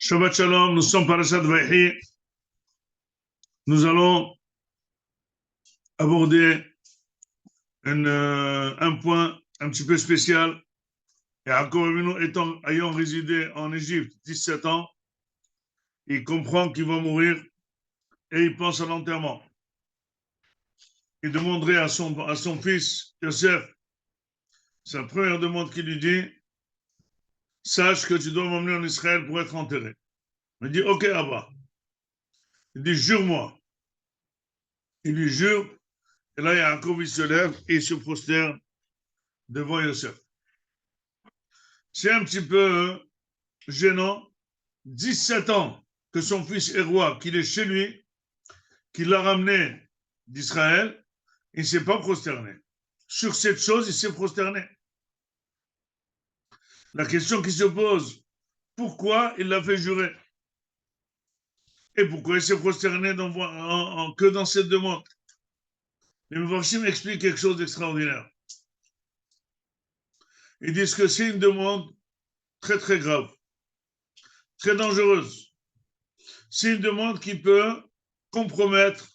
Shabbat Shalom, nous sommes Parashat Vaïhi. Nous allons aborder un point un petit peu spécial. Yaakov Avinu ayant résidé en Égypte 17 ans, il comprend qu'il va mourir et il pense à l'enterrement. Il demanderait à son fils Yosef, sa première demande qu'il lui dit, sache que tu dois m'emmener en Israël pour être enterré. Il dit, ok, Abba. Il dit, jure-moi. Il lui jure, et là, Yaakov, il se lève et il se prosterne devant Yosef. C'est un petit peu gênant. 17 ans que son fils est roi, qu'il est chez lui, qu'il l'a ramené d'Israël, il ne s'est pas prosterné. Sur cette chose, il s'est prosterné. La question qui se pose, pourquoi il l'a fait jurer? Et pourquoi il s'est prosterné que dans cette demande? Les Mefarshim expliquent quelque chose d'extraordinaire. Ils disent que c'est une demande très très grave, très dangereuse. C'est une demande qui peut compromettre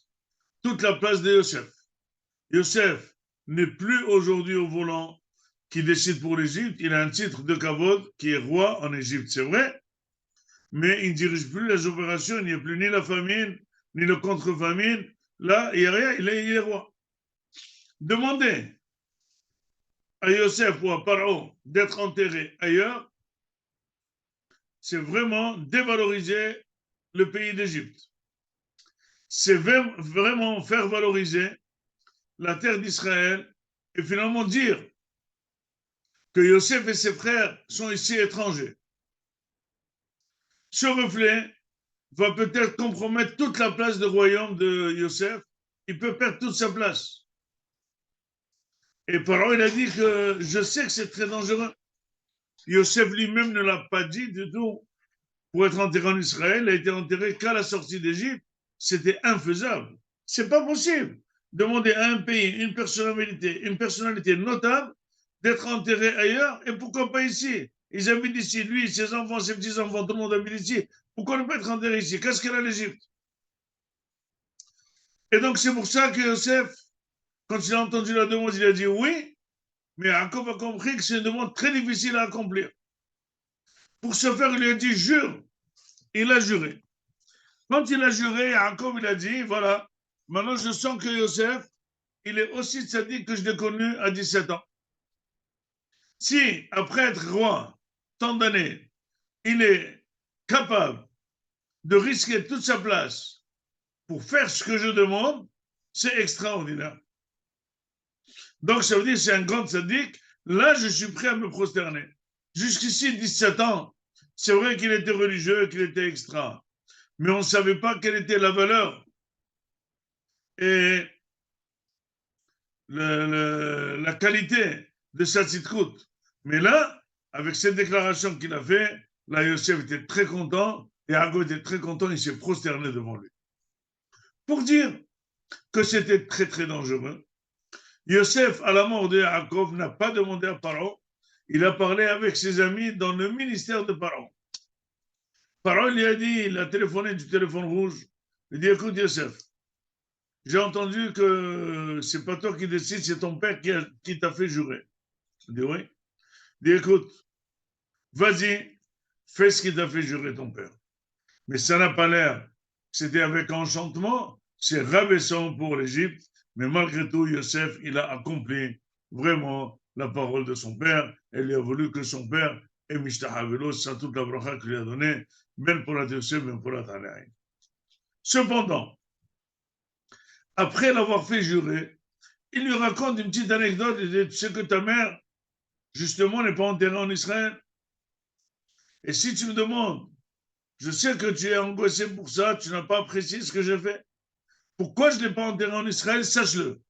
toute la place de Yosef. Yosef n'est plus aujourd'hui au volant qui décide pour l'Égypte. Il a un titre de Kavod qui est roi en Égypte, c'est vrai, mais il ne dirige plus les opérations. Il n'y a plus ni la famine, ni le contre-famine. Là, il n'y a rien, il est roi. Demandez à Yosef ou à Paro d'être enterré ailleurs, c'est vraiment dévaloriser le pays d'Égypte. C'est vraiment faire valoriser la terre d'Israël et finalement dire que Yosef et ses frères sont ici étrangers. Ce reflet va peut-être compromettre toute la place du royaume de Yosef. Il peut perdre toute sa place. Et Paro, il a dit que je sais que c'est très dangereux. Yosef lui-même ne l'a pas dit du tout. Pour être enterré en Israël, il a été enterré qu'à la sortie d'Égypte. C'était infaisable. C'est pas possible. Demander à un pays, une personnalité notable, d'être enterré ailleurs, et pourquoi pas ici? Ils habitent ici, lui, ses enfants, ses petits-enfants, tout le monde habite ici. Pourquoi ne pas être enterré ici? Qu'est-ce qu'elle a l'Égypte? Et donc, c'est pour ça que Yosef, quand il a entendu la demande, il a dit oui, mais Jacob a compris que c'est une demande très difficile à accomplir. Pour ce faire, il lui a dit jure. Il a juré. Quand il a juré, Jacob, il a dit voilà, maintenant je sens que Yosef, il est aussi sadique que je l'ai connu à 17 ans. Si, après être roi, tant d'années, il est capable de risquer toute sa place pour faire ce que je demande, c'est extraordinaire. Donc, ça veut dire que c'est un grand sadique. Là, je suis prêt à me prosterner. Jusqu'ici, 17 ans, c'est vrai qu'il était religieux, qu'il était extra. Mais on ne savait pas quelle était la valeur et la qualité de sa tzidkout. Mais là, avec cette déclaration qu'il a fait, là, Yosef était très content et Yaakov était très content, il s'est prosterné devant lui. Pour dire que c'était très, très dangereux, Yosef, à la mort de Yaakov, n'a pas demandé à Paro, il a parlé avec ses amis dans le ministère de Paro. Paro lui a dit, il a téléphoné du téléphone rouge, il dit, écoute Yosef, j'ai entendu que c'est pas toi qui décides, c'est ton père qui t'a fait jurer. Je dis oui. Il dit écoute, vas-y, fais ce qui t'a fait jurer ton père. Mais ça n'a pas l'air. C'était avec enchantement, c'est rabaissant pour l'Égypte, mais malgré tout, Yosef, il a accompli vraiment la parole de son père. Et il a voulu que son père ait Mishtahavelo, c'est toute la bracha qu'il lui a donnée, même pour la Yosef, même pour la Tanaï. Cependant, après l'avoir fait jurer, il lui raconte une petite anecdote. Il dit, tu sais que ta mère, justement, n'est pas enterrée en Israël. Et si tu me demandes, je sais que tu es angoissé pour ça, tu n'as pas apprécié ce que j'ai fait. Pourquoi je ne l'ai pas enterré en Israël? Sache-le.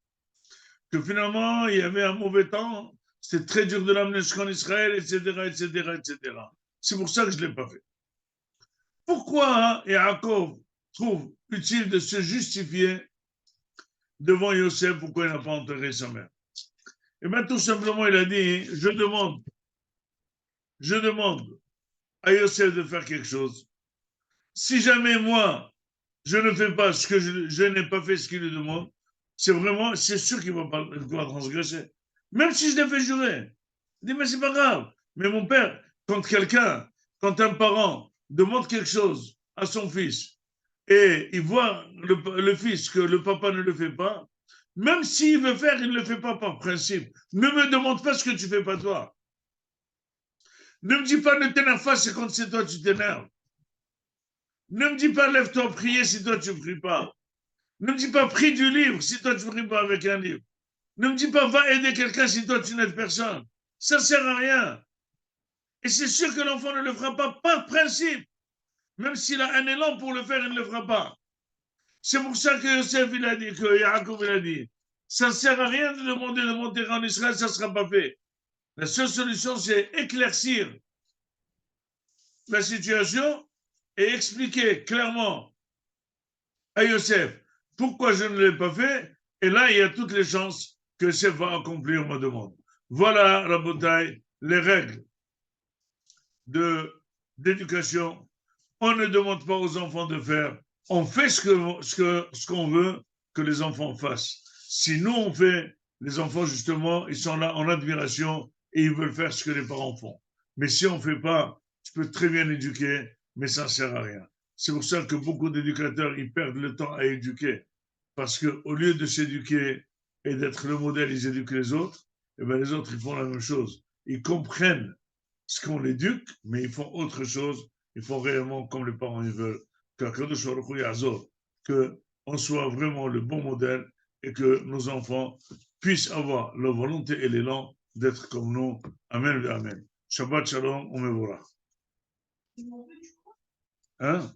Que finalement, il y avait un mauvais temps, c'était très dur de l'amener jusqu'en Israël, etc., etc., etc. C'est pour ça que je ne l'ai pas fait. Pourquoi Yaakov trouve utile de se justifier devant Yosef pourquoi il n'a pas enterré sa mère? Et bien tout simplement, il a dit, je demande à Yosef de faire quelque chose. Si jamais moi, je ne fais pas ce que je n'ai pas fait ce qu'il lui demande, c'est sûr qu'il va pas pouvoir transgresser. Même si je l'ai fait jurer. Il dit, mais c'est pas grave. Mais mon père, quand un parent demande quelque chose à son fils et il voit le fils que le papa ne le fait pas, même s'il veut faire, il ne le fait pas par principe. Ne me demande pas ce que tu fais pas toi. Ne me dis pas ne t'énerve pas, c'est quand c'est toi tu t'énerves. Ne me dis pas lève-toi prier si toi tu ne pries pas. Ne me dis pas prie du livre si toi tu ne pries pas avec un livre. Ne me dis pas va aider quelqu'un si toi tu n'aides personne. Ça ne sert à rien. Et c'est sûr que l'enfant ne le fera pas par principe. Même s'il a un élan pour le faire, il ne le fera pas. C'est pour ça que Yosef il a dit, que Yaakov il a dit, ça ne sert à rien de demander de monter en Israël, ça ne sera pas fait. La seule solution, c'est éclaircir la situation et expliquer clairement à Yosef pourquoi je ne l'ai pas fait. Et là, il y a toutes les chances que Yosef va accomplir ma demande. Voilà, Rabotai, les règles d'éducation. On ne demande pas aux enfants de faire. On fait ce qu'on veut que les enfants fassent. Si nous, on fait, les enfants, justement, ils sont là en admiration et ils veulent faire ce que les parents font. Mais si on ne fait pas, tu peux très bien éduquer, mais ça ne sert à rien. C'est pour ça que beaucoup d'éducateurs, ils perdent le temps à éduquer. Parce qu'au lieu de s'éduquer et d'être le modèle, ils éduquent les autres, et bien les autres, ils font la même chose. Ils comprennent ce qu'on éduque, mais ils font autre chose. Ils font réellement comme les parents ils veulent. Qu'on soit vraiment le bon modèle et que nos enfants puissent avoir la volonté et l'élan d'être comme nous. Amen et Amen. Shabbat Shalom, on me voilà. Hein?